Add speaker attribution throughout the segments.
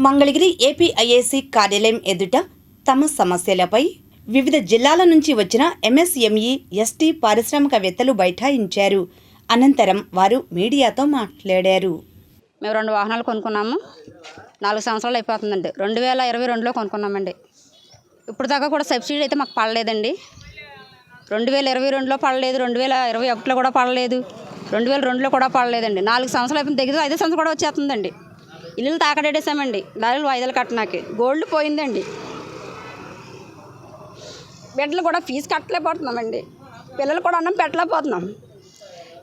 Speaker 1: మంగళగిరి ఏపీఐఏసీ కార్యాలయం ఎదుట తమ సమస్యలపై వివిధ జిల్లాల నుంచి వచ్చిన ఎంఎస్ఎంఈ ఎస్టీ పారిశ్రామికవేత్తలు బైఠాయించారు. అనంతరం వారు మీడియాతో మాట్లాడారు.
Speaker 2: మేము 2 వాహనాలు కొనుక్కున్నాము. 4 సంవత్సరాలు అయిపోతుందండి. 2022లో కొనుక్కున్నామండి. ఇప్పుడు దాకా కూడా సబ్సిడీ అయితే మాకు పడలేదండి. 2022లో పడలేదు, 2021లో కూడా పడలేదు, 2002లో కూడా పడలేదండి. 4 సంవత్సరాలు అయిపోయింది, దగ్గర 5 సంవత్సరాలు కూడా వచ్చేస్తుందండి. ఇల్లు తాకడేసామండి, లారీలు వాయిదాలు కట్టడానికి. గోల్డ్ పోయిందండి. బిడ్డలు కూడా ఫీజు కట్టలేకపోతున్నామండి. పిల్లలు కూడా అన్నం పెట్టలేకపోతున్నాం.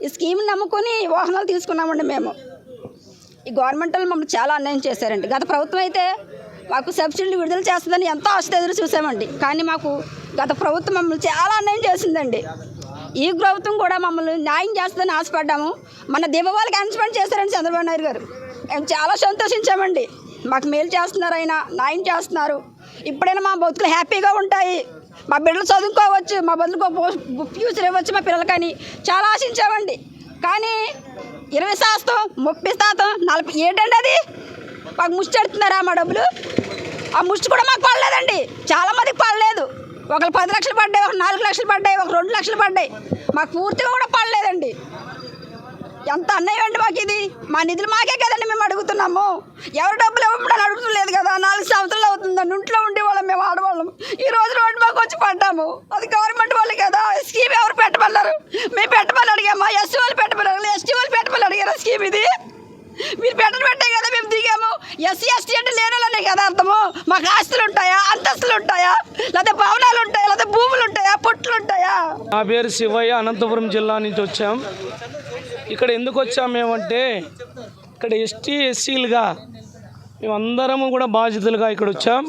Speaker 2: ఈ స్కీమ్ నమ్ముకొని వాహనాలు తీసుకున్నామండి మేము. ఈ గవర్నమెంట్ వాళ్ళు మమ్మల్ని చాలా అన్యాయం చేశారండి. గత ప్రభుత్వం అయితే మాకు సబ్సిడీలు విడుదల చేస్తుందని ఎంతో ఆశ ఎదురు చూసామండి. కానీ మాకు గత ప్రభుత్వం మమ్మల్ని చాలా అన్యాయం చేసిందండి. ఈ ప్రభుత్వం కూడా మమ్మల్ని న్యాయం చేస్తుందని ఆశపడ్డాము. మన దీపావళికి అనౌన్స్మెంట్ చేశారండి చంద్రబాబు నాయుడు గారు. మేము చాలా సంతోషించామండి. మాకు మేలు చేస్తున్నారు, ఆయన న్యాయం చేస్తున్నారు. ఇప్పుడైనా మా బతుకులు హ్యాపీగా ఉంటాయి, మా బిడ్డలు చదువుకోవచ్చు, మా బతుకు ఫ్యూచర్ ఇవ్వచ్చు మా పిల్లలకని చాలా ఆశించామండి. కానీ 20%, 30%, 40 ఏంటండి అది? మాకు ముష్టి పెడుతున్నారా మా డబ్బులు? ఆ ముష్టి కూడా మాకు పడలేదండి. చాలామందికి పడలేదు. ఒకరు 10 లక్షలు పడ్డాయి, ఒక 4 లక్షలు పడ్డాయి, ఒక 2 లక్షలు పడ్డాయి. మాకు పూర్తిగా కూడా పడలేదండి. ఎంత అన్యాయం అండి మాకు ఇది. మా నిధులు మాకే కదండి మేము అడుగుతున్నాము. ఎవరు డబ్బులు ఇవ్వడం అడుగుతలేదు కదా. 4 సంవత్సరాలు అవుతుందండి. ఇంట్లో ఉండేవాళ్ళం మేము, ఆడవాళ్ళం. ఈ రోజు రోడ్డు మాకు వచ్చి పడ్డాము. అది గవర్నమెంట్ వాళ్ళు కదా. స్కీమ్ ఎవరు పెట్టమన్నారు? మేము పెట్టమని అడిగామా? ఎస్సీ వాళ్ళు పెట్టమన్నారు, ఎస్టీ వాళ్ళు పెట్టమని అడిగారా స్కీమ్ ఇది? మీరు పెట్టే కదా మేము దిగాము. ఎస్సీ ఎస్టీ అంటే లేనోళ్ళనే కదా అర్థము. మాకు ఆస్తులు ఉంటాయా, అంతస్తులు ఉంటాయా, లేకపోతే భవనాలు ఉంటాయా, లేకపోతే భూములు ఉంటాయా, పొట్లు ఉంటాయా?
Speaker 3: నా పేరు శివయ్య, అనంతపురం జిల్లా నుంచి వచ్చాం. ఇక్కడ ఎందుకు వచ్చాము మేమంటే, ఇక్కడ ఎస్టీ ఎస్సీలుగా మేమందరము కూడా బాధితులుగా ఇక్కడ వచ్చాం.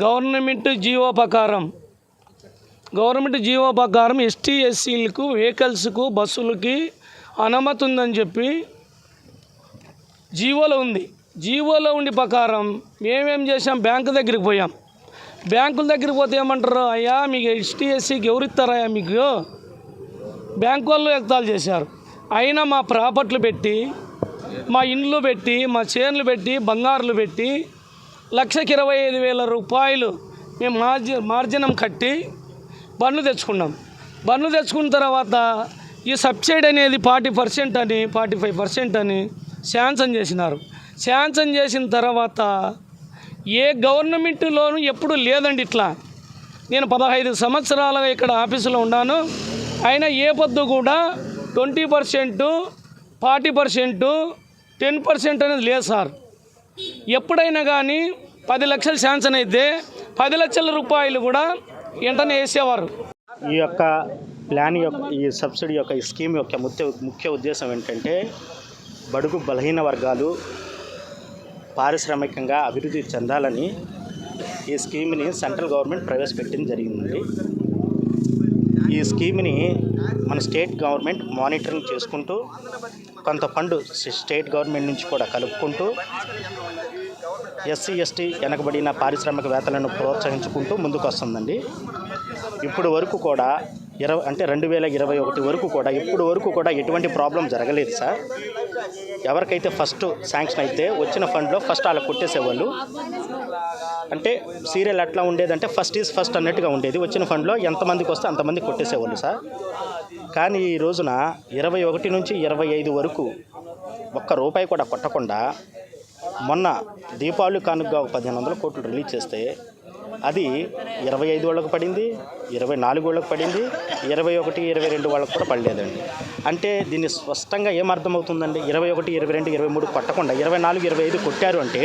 Speaker 3: గవర్నమెంట్ జీవో ప్రకారం ఎస్టీ ఎస్సీలకు వెహికల్స్కు బస్సులకి అనుమతి ఉందని చెప్పి జీవోలో ఉంది. జీవోలో ఉండి ప్రకారం మేమేం చేసాం, బ్యాంకు దగ్గరికి పోయాం. బ్యాంకుల దగ్గరికి పోతే ఏమంటారు, అయ్యా మీకు ఎస్టీ ఎస్సీకి ఎవరు ఇస్తారయ్యా మీకు? బ్యాంకు వాళ్ళు ఎగతాలు చేశారు. అయినా మా ప్రాపర్టీలు పెట్టి, మా ఇండ్లు పెట్టి, మా చేన్లు పెట్టి, బంగారులు పెట్టి 1,25,000 రూపాయలు మేము మార్జినం కట్టి బండ్లు తెచ్చుకున్నాం. బండ్లు తెచ్చుకున్న తర్వాత ఈ సబ్సిడీ అనేది 40% అని 45% అని శాంక్షన్ చేసినారు. శాంక్షన్ చేసిన తర్వాత ఏ గవర్నమెంట్లోనూ ఎప్పుడు లేదండి ఇట్లా. నేను 15 సంవత్సరాలుగా ఇక్కడ ఆఫీసులో ఉన్నాను. అయినా ఏ పొద్దు కూడా 20%, 40%, 10% అనేది లేదు సార్. ఎప్పుడైనా కానీ 10 లక్షలు శాంక్షన్ అయితే 10 లక్షల రూపాయలు కూడా వెంటనే వేసేవారు.
Speaker 4: ఈ యొక్క ప్లాన్ యొక్క, ఈ సబ్సిడీ యొక్క, ఈ స్కీమ్ యొక్క ముఖ్య ఉద్దేశం ఏంటంటే, బడుగు బలహీన వర్గాలు పారిశ్రామికంగా అభివృద్ధి చెందాలని ఈ స్కీమ్ని సెంట్రల్ గవర్నమెంట్ ప్రవేశపెట్టడం జరిగిందండి. ఈ స్కీమ్ని మన స్టేట్ గవర్నమెంట్ మానిటరింగ్ చేసుకుంటూ, కొంత ఫండ్ స్టేట్ గవర్నమెంట్ నుంచి కూడా కలుపుకుంటూ, ఎస్సీ ఎస్టీ వెనకబడిన పారిశ్రామికవేత్తలను ప్రోత్సహించుకుంటూ ముందుకు వస్తుందండి. ఇప్పుడు వరకు కూడా 2021 వరకు కూడా ఇప్పుడు వరకు కూడా ఎటువంటి ప్రాబ్లం జరగలేదు సార్. ఎవరికైతే ఫస్ట్ శాంక్షన్ అయితే వచ్చిన ఫండ్లో ఫస్ట్ వాళ్ళకి కొట్టేసేవాళ్ళు. అంటే సీరియల్ ఎట్లా ఉండేదంటే ఫస్ట్ ఈజ్ ఫస్ట్ అన్నట్టుగా ఉండేది. వచ్చిన ఫండ్లో ఎంతమందికి వస్తే అంతమంది కొట్టేసేవాళ్ళు సార్. కానీ ఈ రోజున 21 నుంచి 25 వరకు ఒక్క రూపాయి కూడా కొట్టకుండా మొన్న దీపావళి కానుకగా 1,500 కోట్లు రిలీజ్ చేస్తే అది 25 వాళ్ళకు పడింది, 24 వాళ్ళకు పడింది, 21, 22 వాళ్ళకు కూడా పడలేదండి. అంటే దీన్ని స్పష్టంగా ఏమర్థమవుతుందండి, 21, 22, 23 కొట్టకుండా 24, 25 కొట్టారు అంటే